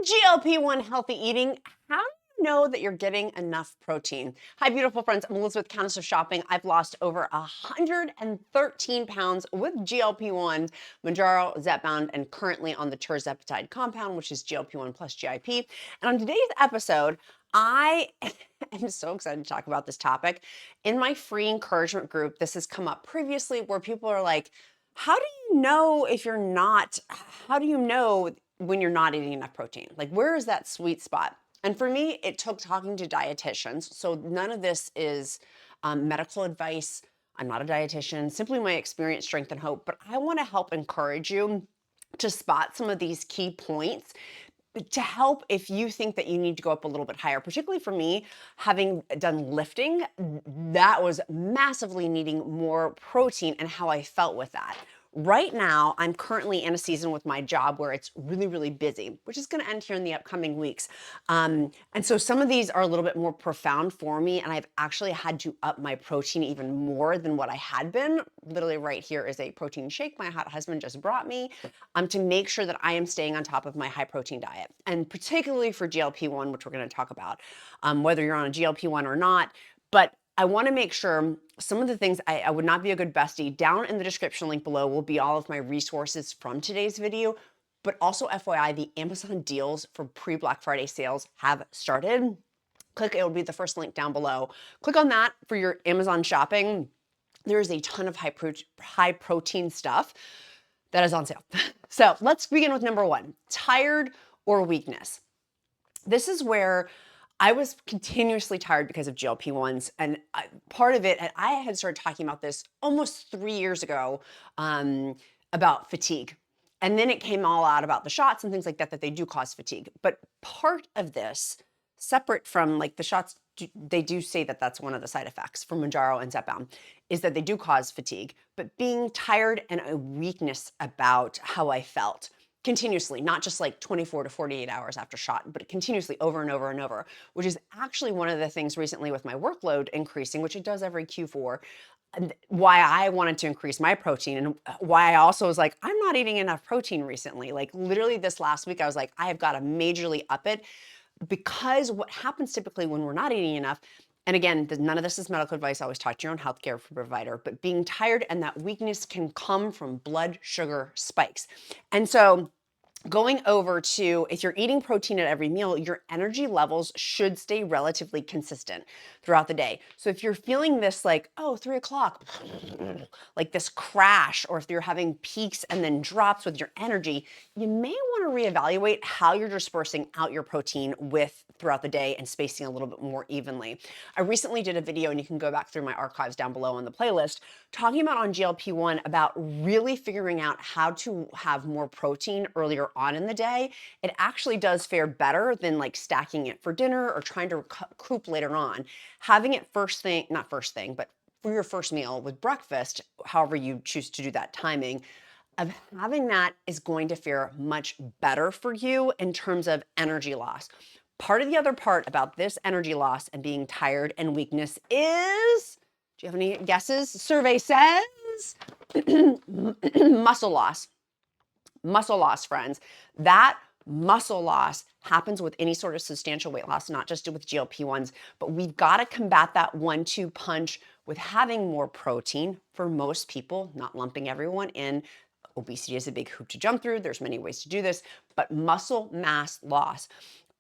With GLP-1 healthy eating, how do you know that you're getting enough protein? Hi, beautiful friends. I'm Elizabeth, Countess of Shopping. I've lost over 113 pounds with GLP-1, Mounjaro, Zepbound, and currently on the Tirzepatide compound, which is GLP-1 plus GIP. And on today's episode, I am so excited to talk about this topic. In my free encouragement group, this has come up previously where people are like, how do you know if you're not, how do you know when you're not eating enough protein? Like, where is that sweet spot? And for me, it took talking to dietitians. So none of this is medical advice. I'm not a dietitian, simply my experience, strength, and hope. But I want to help encourage you to spot some of these key points to help if you think that you need to go up a little bit higher. Particularly for me, having done lifting, that was massively needing more protein and how I felt with that. Right now, I'm currently in a season with my job where it's really, really busy, which is going to end here in the upcoming weeks. And so some of these are a little bit more profound for me, and I've actually had to up my protein even more than what I had been. Literally right here is a protein shake my hot husband just brought me to make sure that I am staying on top of my high protein diet. And particularly for GLP-1, which we're going to talk about, whether you're on a GLP-1 or not. But I want to make sure some of the things I would not be a good bestie. Down in the description link below will be all of my resources from today's video. But also FYI, the Amazon deals for pre-Black Friday sales have started. It will be the first link down below. Click on that for your Amazon shopping. There's a ton of high protein stuff that is on sale. So let's begin with number one, tired or weakness. This is where I was continuously tired because of GLP-1s. And part of it, and I had started talking about this almost 3 years ago about fatigue. And then it came all out about the shots and things like that, that they do cause fatigue. But part of this, separate from like the shots, they do say that that's one of the side effects for Mounjaro and Zepbound, is that they do cause fatigue. But being tired and a weakness about how I felt continuously, not just like 24 to 48 hours after shot, but continuously over and over and over, which is actually one of the things recently with my workload increasing, which it does every Q4, and why I wanted to increase my protein and why I also was like, I'm not eating enough protein recently. Like literally this last week, I was like, I have got to majorly up it, because what happens typically when we're not eating enough, and again, none of this is medical advice. Always talk to your own healthcare provider, but being tired and that weakness can come from blood sugar spikes. And so going over to, if you're eating protein at every meal, your energy levels should stay relatively consistent throughout the day. So if you're feeling this like, oh, 3 o'clock, like this crash, or if you're having peaks and then drops with your energy, you may want to reevaluate how you're dispersing out your protein throughout the day and spacing a little bit more evenly. I recently did a video, and you can go back through my archives down below on the playlist, talking about on GLP-1 about really figuring out how to have more protein earlier on in the day. It actually does fare better than like stacking it for dinner or trying to recoup later on. Having it first thing, not first thing, but for your first meal with breakfast, however you choose to do that timing, of having that is going to fare much better for you in terms of energy loss. Part of the other part about this energy loss and being tired and weakness is, do you have any guesses? Survey says muscle loss. Muscle loss, friends. That muscle loss happens with any sort of substantial weight loss, not just with GLP-1s, but we've got to combat that 1-2 punch with having more protein for most people, not lumping everyone in. Obesity is a big hoop to jump through. There's many ways to do this, but muscle mass loss.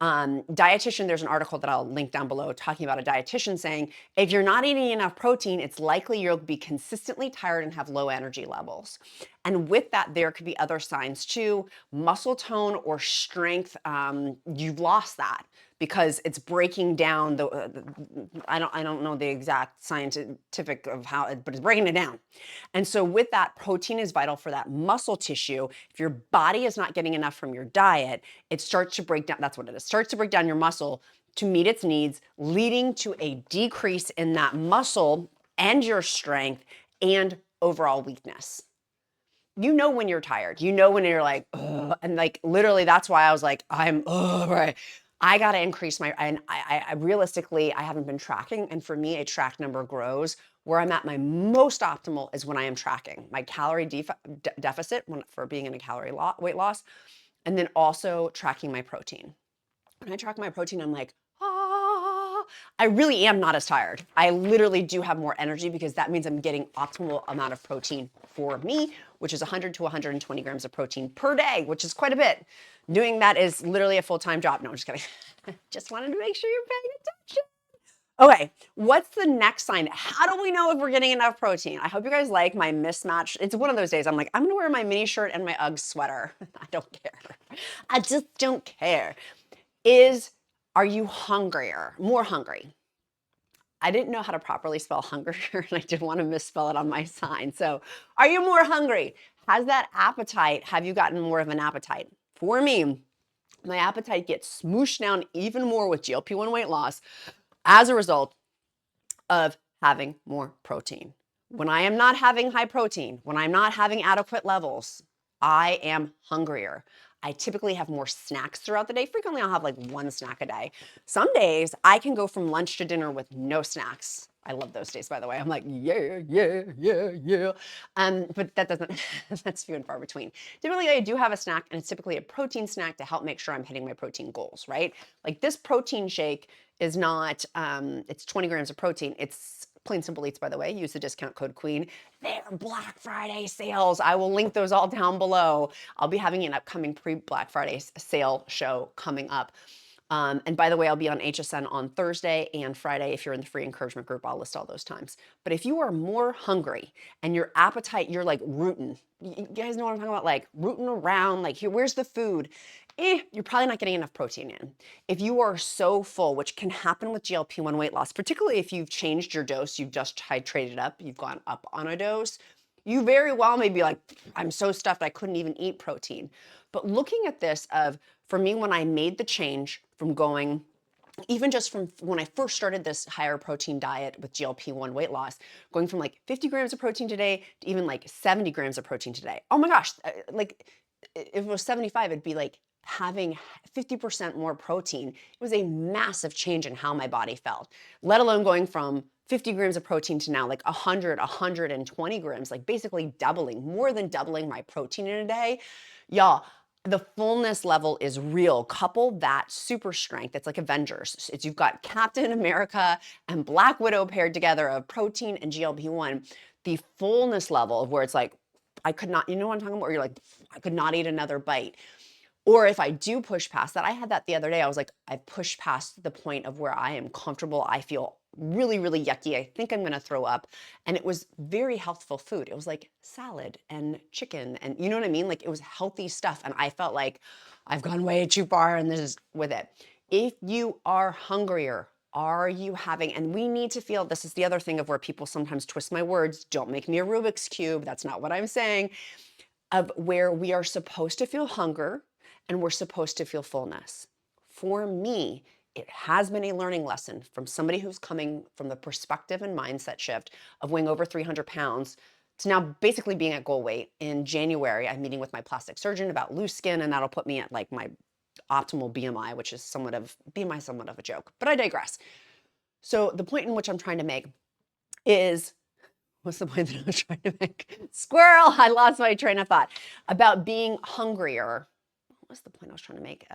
Dietitian, there's an article that I'll link down below talking about a dietitian saying, if you're not eating enough protein, it's likely you'll be consistently tired and have low energy levels. And with that, there could be other signs too, muscle tone or strength. You've lost that because it's breaking down I don't know the exact scientific of how, but it's breaking it down. And so with that, protein is vital for that muscle tissue. If your body is not getting enough from your diet, it starts to break down. That's what it is. Starts to break down your muscle to meet its needs, leading to a decrease in that muscle and your strength and overall weakness. You know when you're tired. You know when you're like, ugh, and like literally that's why I was like, right. I got to increase and I realistically, I haven't been tracking. And for me, a track number grows. Where I'm at my most optimal is when I am tracking my calorie deficit for being in a weight loss. And then also tracking my protein. When I track my protein, I'm like, I really am not as tired. I literally do have more energy because that means I'm getting optimal amount of protein for me, which is 100 to 120 grams of protein per day, which is quite a bit. Doing that is literally a full-time job. No, I'm just kidding. Just wanted to make sure you're paying attention. Okay, what's the next sign? How do we know if we're getting enough protein? I hope you guys like my mismatch. It's one of those days I'm like, I'm gonna wear my mini shirt and my Ugg sweater. I don't care. I just don't care. Are you hungrier, more hungry? I didn't know how to properly spell hunger and I didn't want to misspell it on my sign. So are you more hungry? Has that appetite, have you gotten more of an appetite? For me, my appetite gets smooshed down even more with GLP-1 weight loss as a result of having more protein. When I am not having high protein, when I'm not having adequate levels, I am hungrier. I typically have more snacks throughout the day. Frequently, I'll have like one snack a day. Some days I can go from lunch to dinner with no snacks. I love those days, by the way. I'm like, yeah, yeah, yeah, yeah. But that doesn't, that's few and far between. Typically, I do have a snack, and it's typically a protein snack to help make sure I'm hitting my protein goals, right? Like this protein shake is not, it's 20 grams of protein. It's Plain Simple Eats, by the way. Use the discount code QUEEN. They're Black Friday sales. I will link those all down below. I'll be having an upcoming pre-Black Friday sale show coming up. And by the way, I'll be on HSN on Thursday and Friday. If you're in the free encouragement group, I'll list all those times. But if you are more hungry and your appetite, you're like rooting. You guys know what I'm talking about? Like rooting around, like here, where's the food? You're probably not getting enough protein in. If you are so full, which can happen with GLP-1 weight loss, particularly if you've changed your dose, you've just titrated up, you've gone up on a dose, you very well may be like, I'm so stuffed I couldn't even eat protein. But looking at this for me, when I made the change from going, even just from when I first started this higher protein diet with GLP-1 weight loss, going from like 50 grams of protein today to even like 70 grams of protein today. Oh my gosh, like if it was 75, it'd be like having 50% more protein. It was a massive change in how my body felt, let alone going from 50 grams of protein to now like 100, 120 grams, like basically doubling, more than doubling my protein in a day. Y'all, the fullness level is real. Couple that super strength. It's like Avengers. You've got Captain America and Black Widow paired together of protein and GLP-1. The fullness level of where it's like, I could not, you know what I'm talking about? Where you're like, I could not eat another bite. Or if I do push past that, I had that the other day. I was like, I pushed past the point of where I am comfortable. I feel really, really yucky. I think I'm going to throw up. And it was very healthful food. It was like salad and chicken. And you know what I mean? Like it was healthy stuff. And I felt like I've gone way too far and this is with it. If you are hungrier, are you having, and we need to feel, this is the other thing of where people sometimes twist my words. Don't make me a Rubik's Cube. That's not what I'm saying. Of where we are supposed to feel hunger and we're supposed to feel fullness. For me, it has been a learning lesson from somebody who's coming from the perspective and mindset shift of weighing over 300 pounds to now basically being at goal weight. In January, I'm meeting with my plastic surgeon about loose skin, and that'll put me at like my optimal BMI, which is somewhat of a joke, but I digress. So the point in which I'm trying to make is, what's the point that I was trying to make? Squirrel, I lost my train of thought. About being hungrier. What's the point I was trying to make?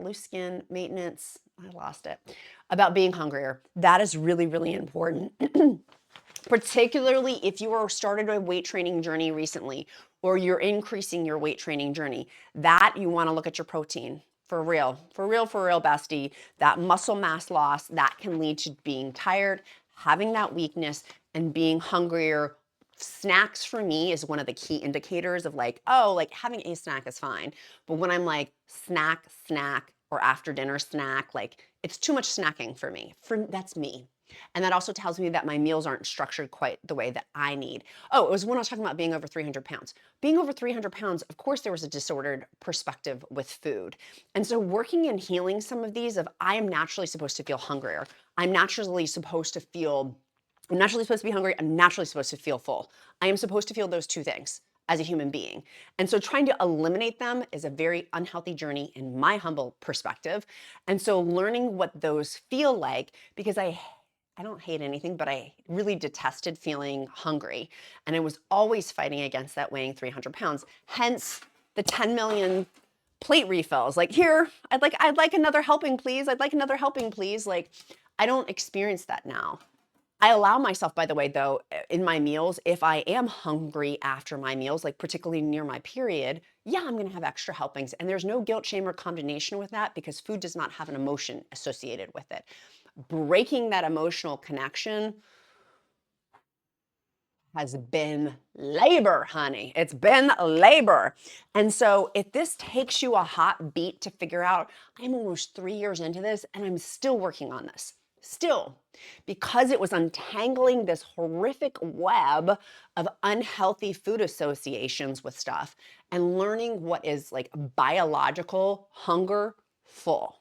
Loose skin, maintenance, I lost it. About being hungrier. That is really, really important. Particularly if you are started a weight training journey recently, or you're increasing your weight training journey, that you want to look at your protein. For real, bestie. That muscle mass loss, that can lead to being tired, having that weakness, and being hungrier. Snacks for me is one of the key indicators of like, oh, like having a snack is fine. But when I'm like snack, or after dinner snack, like it's too much snacking for me. That's me. And that also tells me that my meals aren't structured quite the way that I need. Oh, it was when I was talking about being over 300 pounds. Being over 300 pounds, of course, there was a disordered perspective with food. And so working and healing some of these of I am naturally supposed to feel hungrier. I'm naturally supposed to be hungry. I'm naturally supposed to feel full. I am supposed to feel those two things as a human being. And so trying to eliminate them is a very unhealthy journey in my humble perspective. And so learning what those feel like, because I don't hate anything, but I really detested feeling hungry. And I was always fighting against that weighing 300 pounds. Hence the 10 million plate refills. Like, here, I'd like another helping, please. I'd like another helping, please. Like, I don't experience that now. I allow myself, by the way, though, in my meals, if I am hungry after my meals, like particularly near my period, yeah, I'm going to have extra helpings. And there's no guilt, shame, or condemnation with that because food does not have an emotion associated with it. Breaking that emotional connection has been labor, honey. It's been labor. And so if this takes you a hot beat to figure out, I'm almost 3 years into this and I'm still working on this. Still, because it was untangling this horrific web of unhealthy food associations with stuff and learning what is like biological hunger full.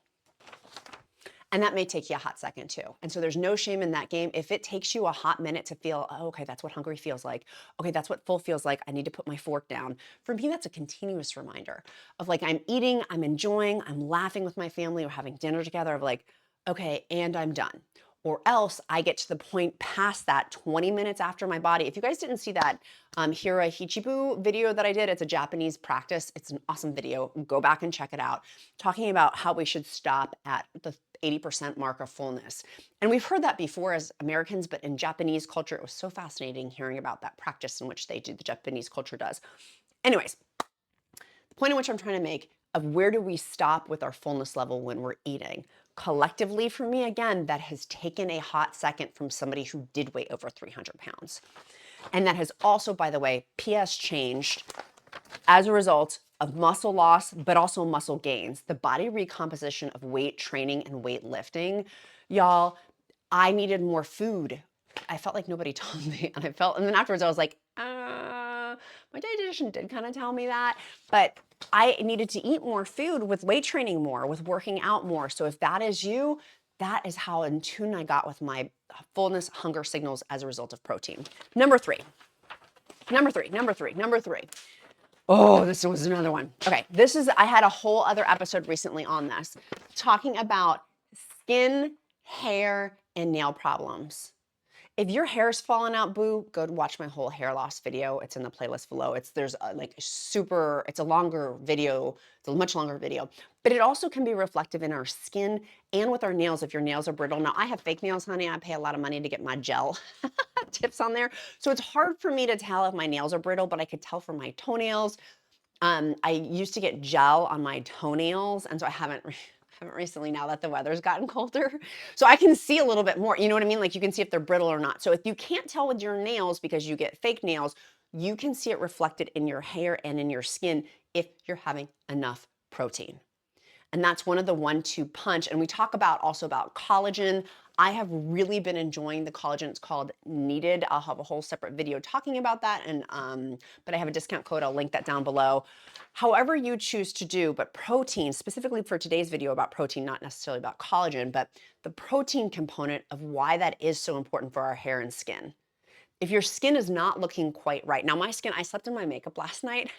And that may take you a hot second too. And so there's no shame in that game. If it takes you a hot minute to feel, oh, okay, that's what hungry feels like. Okay, that's what full feels like. I need to put my fork down. For me, that's a continuous reminder of like, I'm eating, I'm enjoying, I'm laughing with my family or having dinner together of like, okay, and I'm done. Or else I get to the point past that 20 minutes after my body. If you guys didn't see that Hira Hichibu video that I did, it's a Japanese practice. It's an awesome video. Go back and check it out. Talking about how we should stop at the 80% mark of fullness. And we've heard that before as Americans, but in Japanese culture, it was so fascinating hearing about that practice in which they do, the Japanese culture does. Anyways, the point in which I'm trying to make of where do we stop with our fullness level when we're eating? Collectively, for me, again, that has taken a hot second from somebody who did weigh over 300 pounds. And that has also, by the way, PS changed as a result of muscle loss, but also muscle gains. The body recomposition of weight training and weightlifting, y'all, I needed more food. I felt like nobody told me. And then afterwards I was like, my dietitian did kind of tell me that, but I needed to eat more food with weight training more, with working out more. So if that is you, that is how in tune I got with my fullness hunger signals as a result of protein. Number three. Oh, this was another one. Okay, I had a whole other episode recently on this, talking about skin, hair, and nail problems. If your hair's falling out, boo, go watch my whole hair loss video. It's in the playlist below. It's a longer video. It's a much longer video. But it also can be reflective in our skin and with our nails if your nails are brittle. Now, I have fake nails, honey. I pay a lot of money to get my gel tips on there. So it's hard for me to tell if my nails are brittle, but I could tell from my toenails. I used to get gel on my toenails, and so I haven't recently now that the weather's gotten colder. So I can see a little bit more, you know what I mean? Like you can see if they're brittle or not. So if you can't tell with your nails because you get fake nails, you can see it reflected in your hair and in your skin if you're having enough protein. And that's one of the 1-2 punch. And we talk also about collagen. I have really been enjoying the collagen. It's called Needed. I'll have a whole separate video talking about that. And but I have a discount code. I'll link that down below. However you choose to do, but protein, specifically for today's video about protein, not necessarily about collagen, but the protein component of why that is so important for our hair and skin. If your skin is not looking quite right. Now my skin, I slept in my makeup last night.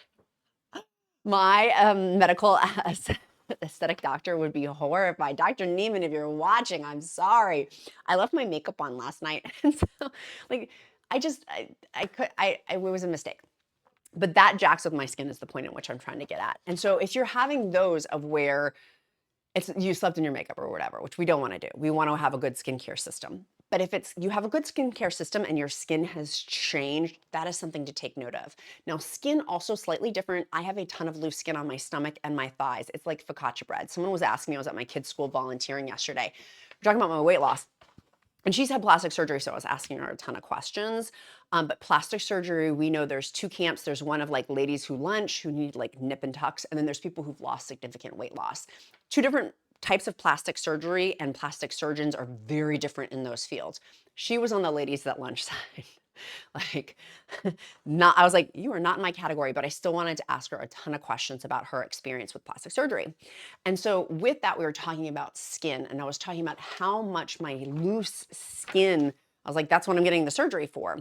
My medical aesthetic doctor would be horrified. Dr. Neiman, if you're watching, I'm sorry. I left my makeup on last night. And so like, it was a mistake. But that jacks with my skin is the point at which I'm trying to get at. And so if you're having those of where you slept in your makeup or whatever, which we don't want to do. We want to have a good skincare system. But if you have a good skincare system and your skin has changed, that is something to take note of. Now, skin also slightly different. I have a ton of loose skin on my stomach and my thighs. It's like focaccia bread. Someone was asking me, I was at my kids' school volunteering yesterday. We're talking about my weight loss. And she's had plastic surgery, so I was asking her a ton of questions. But plastic surgery, we know there's 2 camps. There's one of like ladies who lunch, who need like nip and tucks, and then there's people who've lost significant weight loss. 2 different types of plastic surgery, and plastic surgeons are very different in those fields. She was on the ladies that lunch side. Like, I was like, you are not in my category, but I still wanted to ask her a ton of questions about her experience with plastic surgery. And so with that, we were talking about skin, and I was talking about how much my loose skin, I was like, that's what I'm getting the surgery for.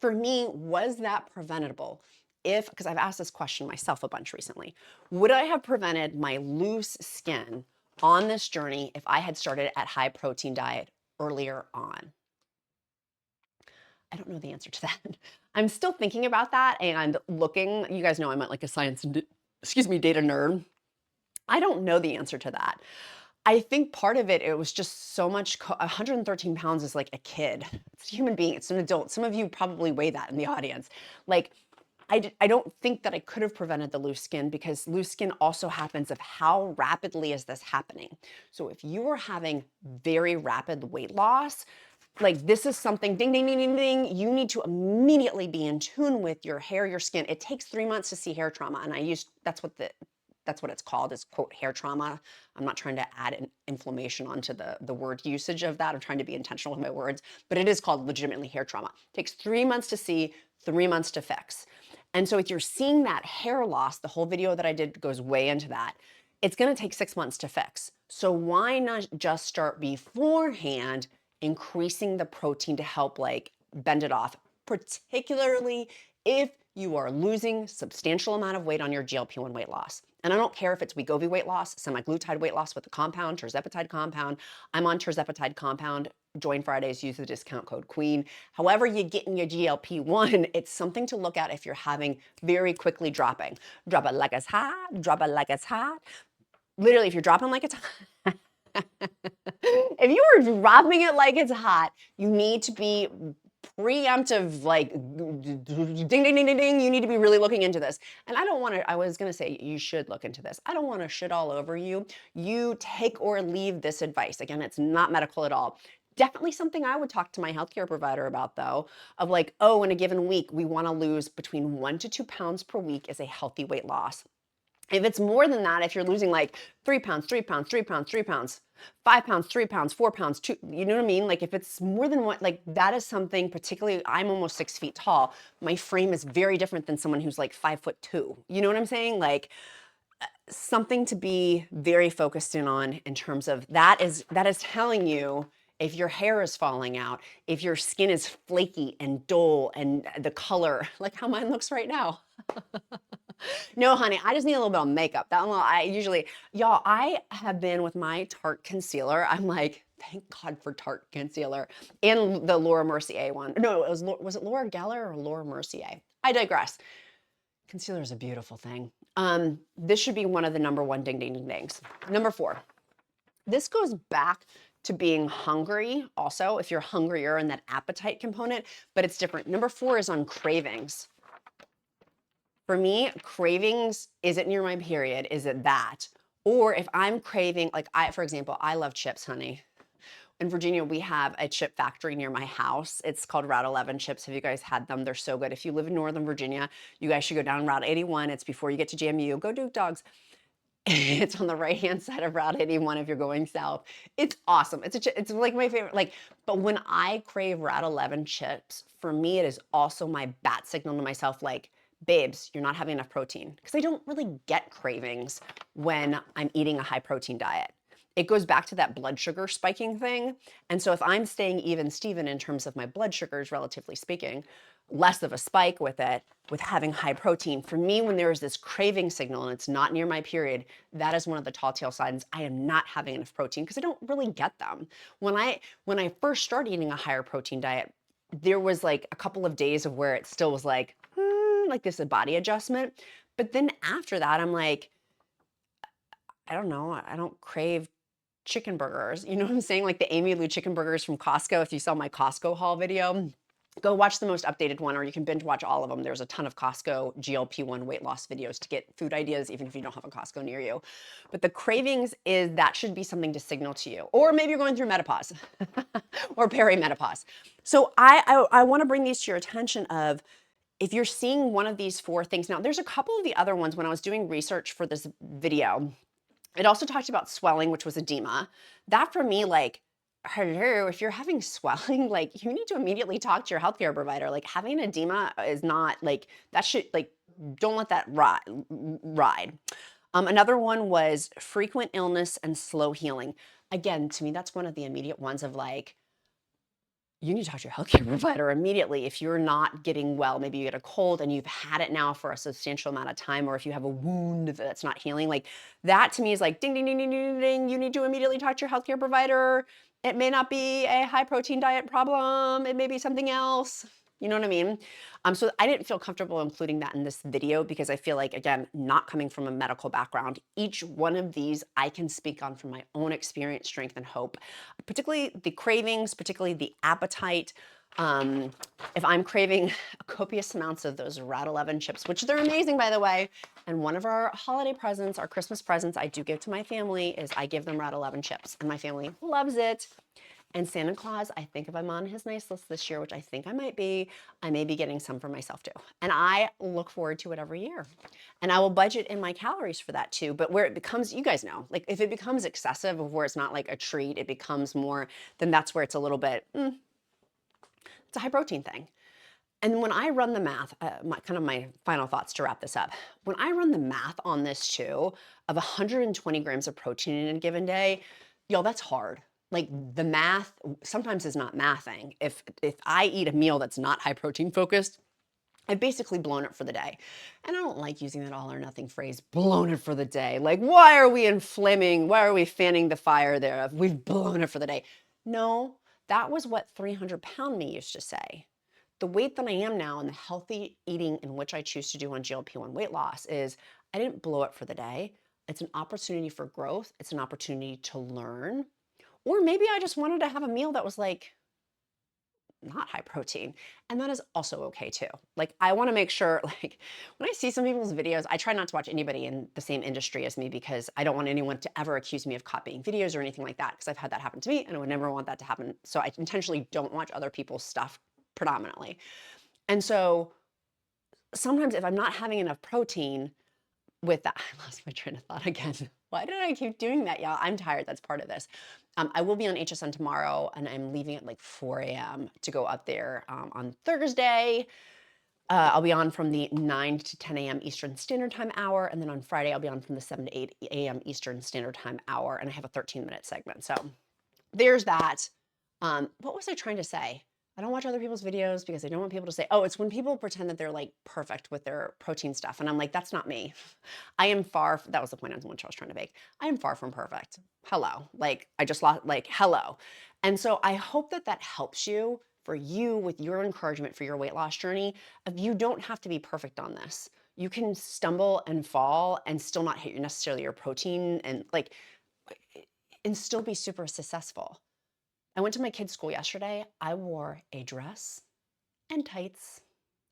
For me, was that preventable? Because I've asked this question myself a bunch recently, would I have prevented my loose skin on this journey if I had started at high protein diet earlier on? I don't know the answer to that. I'm still thinking about that and looking. You guys know I'm like a science, data nerd. I don't know the answer to that. I think part of it, it was just so much, 113 pounds is like a kid. It's a human being, it's an adult. Some of you probably weigh that in the audience. Like, I don't think that I could have prevented the loose skin, because loose skin also happens of how rapidly is this happening. So if you are having very rapid weight loss, like this is something, ding, ding, ding, ding, ding, you need to immediately be in tune with your hair, your skin. It takes 3 months to see hair trauma. And that's what it's called, is quote hair trauma. I'm not trying to add an inflammation onto the word usage of that. I'm trying to be intentional with my words, but it is called legitimately hair trauma. It takes 3 months to see, 3 months to fix. And so if you're seeing that hair loss, the whole video that I did goes way into that. It's going to take 6 months to fix. So why not just start beforehand increasing the protein to help like bend it off, particularly if you are losing substantial amount of weight on your GLP-1 weight loss. And I don't care if it's Wegovy weight loss, semaglutide weight loss with the compound, Tirzepatide compound. I'm on Tirzepatide compound. Join Fridays, use the discount code QUEEN. However you get in your GLP-1, it's something to look at if you're having very quickly dropping. Drop it like it's hot, drop it like it's hot. Literally, if you're dropping like it's hot, if you are dropping it like it's hot, you need to be preemptive, like ding, ding, ding, ding, ding. You need to be really looking into this. And I don't want to, I was going to say you should look into this. I don't want to shit all over you. You take or leave this advice. Again, it's not medical at all. Definitely something I would talk to my healthcare provider about, though, of like, oh, in a given week, we want to lose between 1 to 2 pounds per week is a healthy weight loss. If it's more than that, if you're losing like 3 pounds, 3 pounds, 3 pounds, 3 pounds, 5 pounds, 3 pounds, 4 pounds, 2, you know what I mean? Like if it's more than one, like that is something, particularly I'm almost 6 feet tall. My frame is very different than someone who's like 5'2". You know what I'm saying? Like something to be very focused in on in terms of that is telling you if your hair is falling out, if your skin is flaky and dull and the color, like how mine looks right now. No, honey, I just need a little bit of makeup. That one, I usually, y'all, I have been with my Tarte concealer. I'm like, thank God for Tarte concealer and the Laura Mercier one. No, was it Laura Geller or Laura Mercier? I digress. Concealer is a beautiful thing. This should be one of the #1 ding, ding, ding, dings. Number 4, this goes back to being hungry also, if you're hungrier in that appetite component, but it's different. Number 4 is on cravings. For me, cravings, is it near my period? Is it that? Or if I'm craving, like for example, I love chips, honey. In Virginia, we have a chip factory near my house. It's called Route 11 chips. Have you guys had them? They're so good. If you live in Northern Virginia, you guys should go down Route 81. It's before you get to JMU. Go Duke Dogs. It's on the right-hand side of Route 81 if you're going south. It's awesome. It's like my favorite. Like, but when I crave Route 11 chips, for me, it is also my bat signal to myself, like, babes, you're not having enough protein. Because I don't really get cravings when I'm eating a high protein diet. It goes back to that blood sugar spiking thing. And so if I'm staying even Steven in terms of my blood sugars, relatively speaking, less of a spike with it, with having high protein. For me, when there is this craving signal and it's not near my period, that is one of the tall tale signs I am not having enough protein, because I don't really get them. When I first started eating a higher protein diet, there was like a couple of days of where it still was like this body adjustment. But then after that, I'm like, I don't know, I don't crave chicken burgers. You know what I'm saying? Like the Amy Lou chicken burgers from Costco. If you saw my Costco haul video, go watch the most updated one, or you can binge watch all of them. There's a ton of Costco GLP-1 weight loss videos to get food ideas, even if you don't have a Costco near you. But the cravings that should be something to signal to you. Or maybe you're going through menopause or perimenopause. So I want to bring these to your attention of, if you're seeing one of these 4 things. Now, there's a couple of the other ones when I was doing research for this video. It also talked about swelling, which was edema. That for me, like, hello, if you're having swelling, like you need to immediately talk to your healthcare provider. Like having edema is not like, that should, like, don't let that ride. Another one was frequent illness and slow healing. Again, to me, that's one of the immediate ones of like, you need to talk to your healthcare provider immediately. If you're not getting well, maybe you get a cold and you've had it now for a substantial amount of time, or if you have a wound that's not healing, like that to me is like ding, ding, ding, ding, ding, ding. You need to immediately talk to your healthcare provider. It may not be a high protein diet problem. It may be something else. You know what I mean? So I didn't feel comfortable including that in this video because I feel like, again, not coming from a medical background, each one of these I can speak on from my own experience, strength, and hope, particularly the cravings, particularly the appetite. If I'm craving copious amounts of those Rat 11 chips, which they're amazing, by the way, and one of our holiday presents, our Christmas presents I do give to my family is I give them Rat 11 chips, and my family loves it. And Santa Claus, I think if I'm on his nice list this year, which I think I may be getting some for myself too. And I look forward to it every year. And I will budget in my calories for that too. But where it becomes, you guys know, like if it becomes excessive of where it's not like a treat, it becomes more, then that's where it's a little bit, it's a high protein thing. And when I run the math, my final thoughts to wrap this up. When I run the math on this too, of 120 grams of protein in a given day, y'all, that's hard. Like the math sometimes is not mathing. If I eat a meal that's not high protein focused, I've basically blown it for the day. And I don't like using that all or nothing phrase, blown it for the day. Like, why are we inflaming? Why are we fanning the fire there? We've blown it for the day. No, that was what 300-pound me used to say. The weight that I am now and the healthy eating in which I choose to do on GLP-1 weight loss is I didn't blow it for the day. It's an opportunity for growth. It's an opportunity to learn. Or maybe I just wanted to have a meal that was like not high protein. And that is also okay too. Like I want to make sure, like when I see some people's videos, I try not to watch anybody in the same industry as me because I don't want anyone to ever accuse me of copying videos or anything like that because I've had that happen to me and I would never want that to happen. So I intentionally don't watch other people's stuff predominantly. And so sometimes if I'm not having enough protein with that, I lost my train of thought again. Why did I keep doing that, y'all? I'm tired. That's part of this. I will be on HSN tomorrow, and I'm leaving at like 4 a.m. to go up there on Thursday. I'll be on from the 9 to 10 a.m. Eastern Standard Time hour, and then on Friday, I'll be on from the 7 to 8 a.m. Eastern Standard Time hour, and I have a 13-minute segment. So there's that. What was I trying to say? I don't watch other people's videos because I don't want people to say, oh, it's when people pretend that they're like perfect with their protein stuff. And I'm like, that's not me. I am that was the point on which I was trying to make. I am far from perfect. Hello. Like I just lost, like, hello. And so I hope that that helps you for you with your encouragement for your weight loss journey. If you don't have to be perfect on this, you can stumble and fall and still not hit necessarily your protein and still be super successful. I went to my kids' school yesterday. I wore a dress and tights.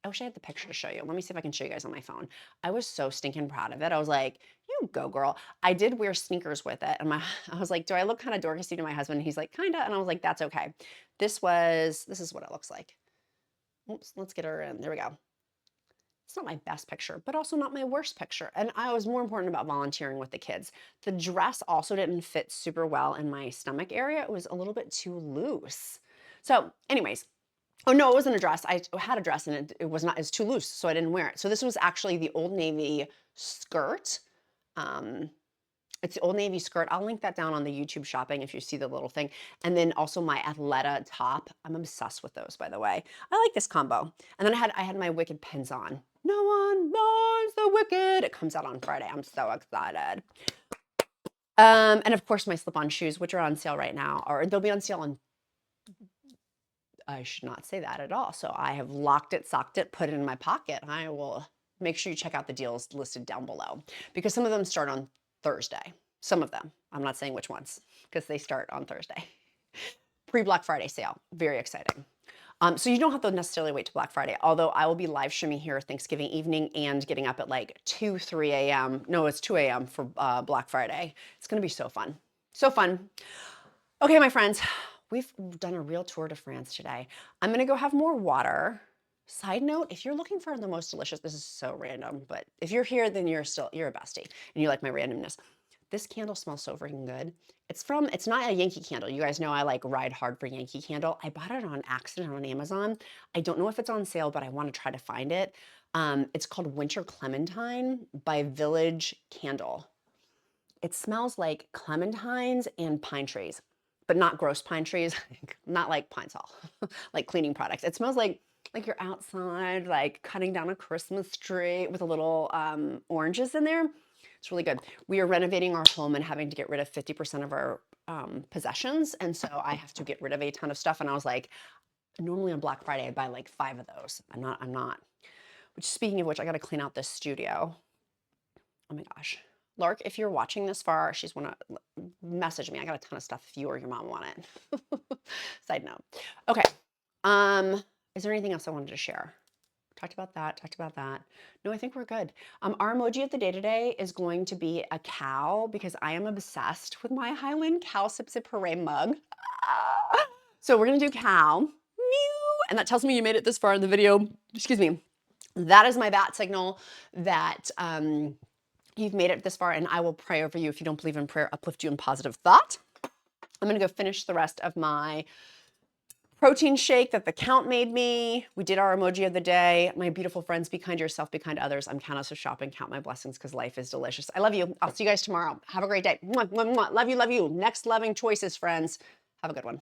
I wish I had the picture to show you. Let me see if I can show you guys on my phone. I was so stinking proud of it. I was like, you go, girl. I did wear sneakers with it. And I was like, do I look kind of dorky to my husband? And he's like, kind of. And I was like, that's okay. This is what it looks like. Oops, let's get her in. There we go. It's not my best picture, but also not my worst picture. And I was more important about volunteering with the kids. The dress also didn't fit super well in my stomach area. It was a little bit too loose. So anyways, oh no, it wasn't a dress. I had a dress and it was not, it's too loose, so I didn't wear it. So this was actually the Old Navy skirt. It's the Old Navy skirt. I'll link that down on the YouTube shopping if you see the little thing. And then also my Athleta top. I'm obsessed with those, by the way. I like this combo. And then I had my Wicked pins on. No one knows the Wicked. It comes out on Friday. I'm so excited. And of course my slip-on shoes, which are on sale right now, or they'll be on sale on, I should not say that at all. So I have locked it, socked it, put it in my pocket. I will make sure you check out the deals listed down below because some of them start on Thursday. Some of them. I'm not saying which ones because they start on Thursday. Pre-Black Friday sale. Very exciting. So you don't have to necessarily wait till Black Friday, although I will be live streaming here Thanksgiving evening and getting up at like 3 a.m. No, it's 2 a.m. for Black Friday. It's going to be so fun. So fun. Okay, my friends, we've done a real tour de France today. I'm going to go have more water. Side note, if you're looking for the most delicious, this is so random, but if you're here, then you're a bestie and you like my randomness. This candle smells so freaking good. It's not a Yankee Candle. You guys know I like ride hard for Yankee Candle. I bought it on accident on Amazon. I don't know if it's on sale, but I want to try to find it. It's called Winter Clementine by Village Candle. It smells like clementines and pine trees, but not gross pine trees, not like Pine Sol, like cleaning products. It smells like you're outside, like cutting down a Christmas tree with a little oranges in there. It's really good. We are renovating our home and having to get rid of 50% of our possessions. And so I have to get rid of a ton of stuff. And I was like, Normally on Black Friday, I buy like 5 of those. I'm not. Which, speaking of which, I got to clean out this studio. Oh my gosh. Lark, if you're watching this far, she's want to message me. I got a ton of stuff if you or your mom want it. Side note. Okay. Is there anything else I wanted to share? Talked about that. No, I think we're good. Our emoji of the day today is going to be a cow because I am obsessed with my Highland cow sip sip hooray mug. So we're gonna do cow, mew, and that tells me you made it this far in the video. Excuse me. That is my bat signal that you've made it this far, and I will pray over you. If you don't believe in prayer, uplift you in positive thought. I'm gonna go finish the rest of my protein shake that the count made me. We did our emoji of the day. My beautiful friends, be kind to yourself, be kind to others. I'm Countess of Shopping. Count my blessings because life is delicious. I love you. I'll see you guys tomorrow. Have a great day. Mwah, mwah, mwah. Love you, love you. Next loving choices, friends. Have a good one.